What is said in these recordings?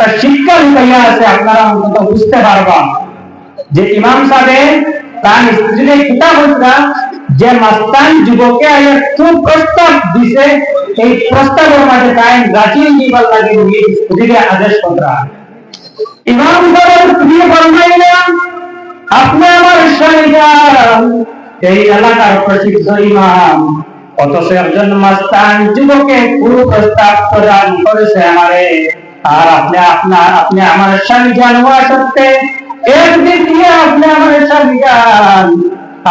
একটা শিক্ষা লুকাইয়া আছে, আপনারা অন্তত বুঝতে পারবা যে ইমাম সাহেব তার স্ত্রীর কিতাব হইতা যে মাস্তান যুবকে খুব প্রস্তাব দিছে, এই প্রস্তাবের মাঝে তাই রাজি নিবার লাগে স্ত্রীকে আদেশ করা। ইমাম সাহেব স্ত্রী ফরমাইলেন, আপনি আমার শরীয়ত এই এলাকার প্রসিদ্ধ ইমাম, অথচ একজন মাস্তান যুবকে পুরো প্রস্তাব প্রদান করেছে আমারে, আর আপনি আমার স্বামী জান হওয়া সত্ত্বে একদিক দিয়ে আপনি আমার স্বামী জান,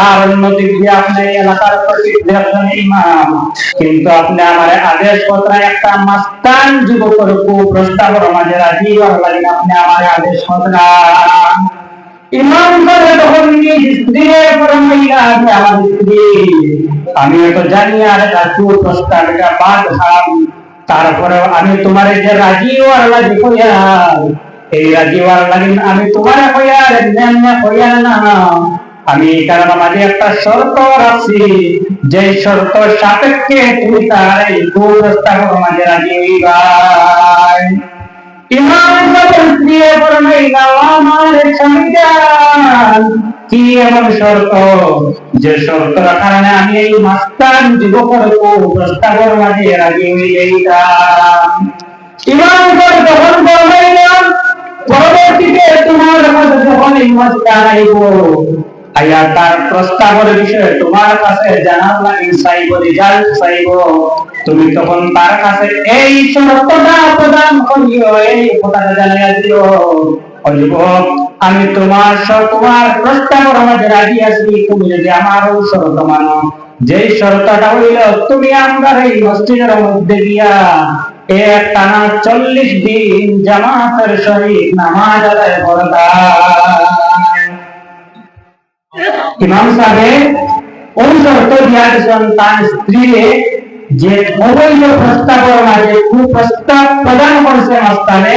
আর অন্যদিক দিয়ে আপনি এলাকার প্রসিদ্ধ একজন ইমাম, কিন্তু আপনি আমার আদেশ কথা একটা মাস্তান যুবকের প্রস্তাবের মাঝে রাজি হওয়ার লাগে আপনি আমার আদেশ কথা। ইমাম সাহেব তখন নিজ স্ত্রীর ফরমাইলা যে আমার স্ত্রী, আমি তো জানি আর রাসূল প্রস্তাব এটা বাদহাম, তারপরে আমি তোমার যে রাজি হওয়ার লাগে কইয়া, এই রাজি হওয়ার লাগে আমি তোমার কইয়া নেমনে কইয়া না, আমি কারণ মাঝে একটা শর্ত রাখছি, যে শর্ত সাপেক্ষে তুমি তার এই প্রস্তাবের মাঝে রাজি হইবা। ইমাম সাহেব দিয়ে ফরমাইলা, আমার স্বামী জান, কি এমন শর্ত যে শর্তের কারণে আমি এই মাস্তান যুবকের প্রস্তাবের মাঝে রাজি হইলাম? ইমাম সাহেব তখন ফরমাইলেন, পরবর্তীতে তোমার কাছে যখন এই মাস্তান আইব, আয়া তার প্রস্তাবের বিষয়ে তোমার কাছে জানার লাগে চাইব, রেজাল্ট চাইব, তুমি তখন তার কাছে এই শর্তটা প্রদান করিও, এই কথাটা জানিয়ে দিও, যুবক আমি তোমার প্রস্তাবের মাঝে রাজি আছি, তুমি যদি আমার শর্ত মানো, যেই শর্তটা হইল তুমি আমার এই মসজিদের মধ্যে গিয়া এক টানা 40 দিন জামাতের সহিত নামাজ আদায় করবা। ইমাম সাহেব ওই শর্ত দিয়া দিয়েছেন তার স্ত্রীরে, যে অবৈধ প্রস্তাবের মাঝে কুপ্রস্তাব প্রদান করছে মাস্তানে,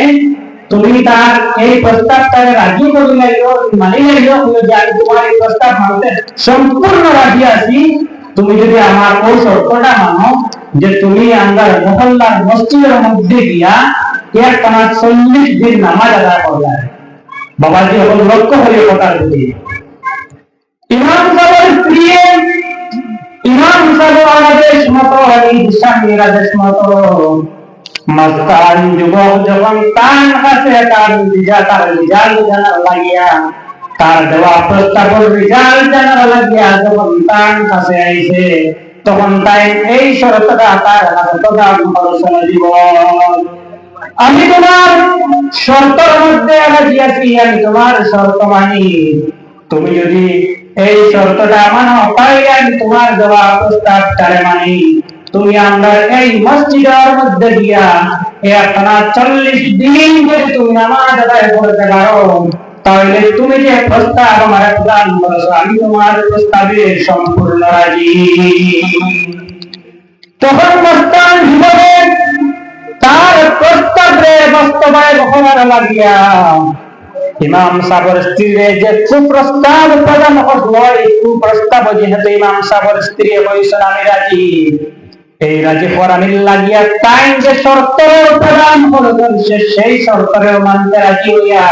তুমি তার এই প্রস্তাবটাকে রাজি করে লাইও, মানি লাইও যে আমি তোমার এই প্রস্তাব মানতে সম্পূর্ণ রাজি আছি, তুমি যদি আমার ওই শর্তটা মানো যে তুমি আমার মহল্লার মসজিদের মধ্যে গিয়া এক টানা 40 দিন নামাজ আদায় করবে। বাবাজি এখন লক্ষ্য হয়ে কথার প্রতি ইমাম সাহেবের স্ত্রী, ইমাম সাহেব আদেশ মতো, স্বামীর আদেশ মতো মাস্তান যুবক যখন তার কাছে তার রিজাল্ট জানার লাগিয়া, তার দেওয়া প্রস্তাবের রিজাল্ট জানার লাগিয়া যখন তার কাছে আইছে, তখন তাই এই শর্তটা তার কাছে প্রদান করেছেন, জীবন আমি তোমার শর্তের মধ্যে রাজি আছি, আমি তোমার শর্ত মানি, তুমি যদি এই শর্তটা মানো তাহলে আমি তোমার দেওয়া প্রস্তাবটারে মানি, তুমি আমরা এই মসজিদের মধ্যে গিয়া একটানা 40 দিন যদি তুমি নামাজ আদায় করতে পারো, তাহলে তুমি যে প্রস্তাব আমার প্রদান করেছো আমি তোমার প্রস্তাবে সম্পূর্ণ রাজি। তখন মস্তান যুবক তার প্রস্তাবে বাস্তবায়ন হওয়ার লাগিয়া ইমাম সাহেবের স্ত্রীরে যে কুপ্রস্তাব প্রদান করলো, এই কুপ্রস্তাব যেহেতু ইমাম সাহেবের স্ত্রী বলছেন আমি রাজি, এই রাজি করানির লাগিয়া তাই যে শর্ত প্রদান করলেন সেই শর্তের মানতে রাজি হইয়া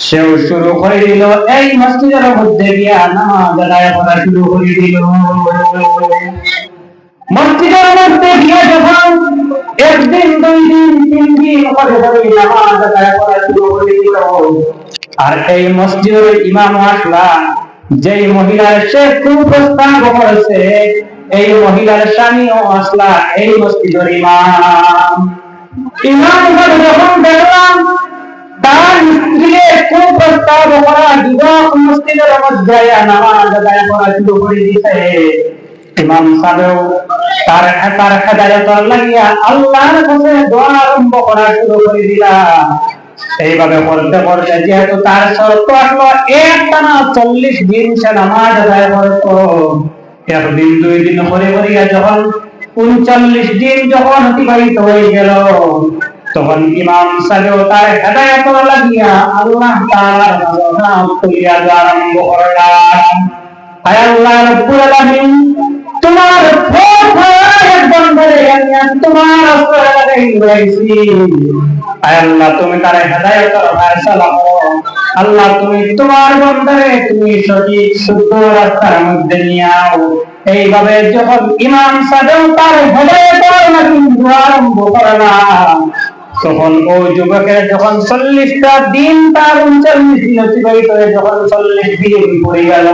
সেও শুরু করে দিল এই মসজিদের মধ্যে গিয়া নামাজ আদায় করা শুরু করে দিল। মসজিদের মধ্যে গিয়ে যখন একদিন 2 দিন 3 দিন করে নামাজ আদায় করা শুরু করে দিল, আর এই মসজিদের ইমাম আসলা, যেই মহিলার সে কুপ্রস্তাব করেছে এই মহিলার স্বামীও আসলা এই মসজিদের ইমাম। ইমাম যখন দেখলাম তার স্ত্রী কুপ্রস্তাব করা যুবক মসজিদের মধ্যে নামাজ আদায় করা শুরু করে দিতে, ইমাম সাহেব তার হেদায়েতের লাগিয়া আল্লাহর কাছে দোয়া আরম্ভ করা শুরু করে দিলাম। এইভাবে করতে করতে যেহেতু তার শর্ত আসলো একটানা 40 দিন সে নামাজ আদায় করতো, একদিন 2 দিন করে করিয়া যখন 39 দিন যখন অতিবাহিত হয়ে গেল, তখন ইমাম সাহেব তার হেদায়েতের লাগিয়া আল্লাহ তাআলার নাম করিয়া আরম্ভ করলাম, আয় আল্লাহ রাব্বুল আলামিন তোমার তোমার আল্লাহ তুমি তার হেদায়েত আল্লাহ তুমি তোমার বন্দারে তুমি সঠিক শুদ্ধ রাস্তার মধ্যে নিয়ে আও। এইভাবে যখন ইমাম সাহেব তার হেদায়েত আরম্ভ করলাম, তখন ওই যুবকের যখন 40টা দিন তার 39 দিন অতিবাহিত হয়ে যখন 40 দিন পড়ে গেল,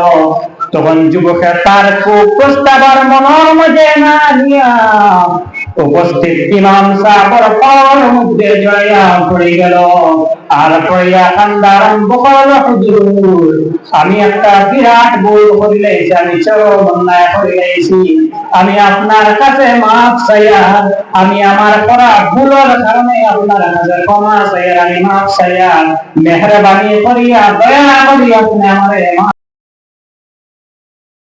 তখন যুবকের তার খুব প্রস্তাবার মনের মধ্যে না নিয়া উপস্থিত ইমাম সাহেবের পাওয়ার মধ্যে জড়িয়া পড়ে গেল। আর পড়িয়া কান্দা আরম্ভ করল, হুজুর আমি একটা বিরাট ভুল করিলেছি, আমি চরম অন্যায় করিলেছি, আমি আপনার কাছে মাফ চাইয়া, আমি আমার করা ভুলের কারণে আপনার কাছে ক্ষমা চাইয়া, আমি মাফ চাইয়া মেহরবানি করিয়া দয়া করিয়া আপনি আমারে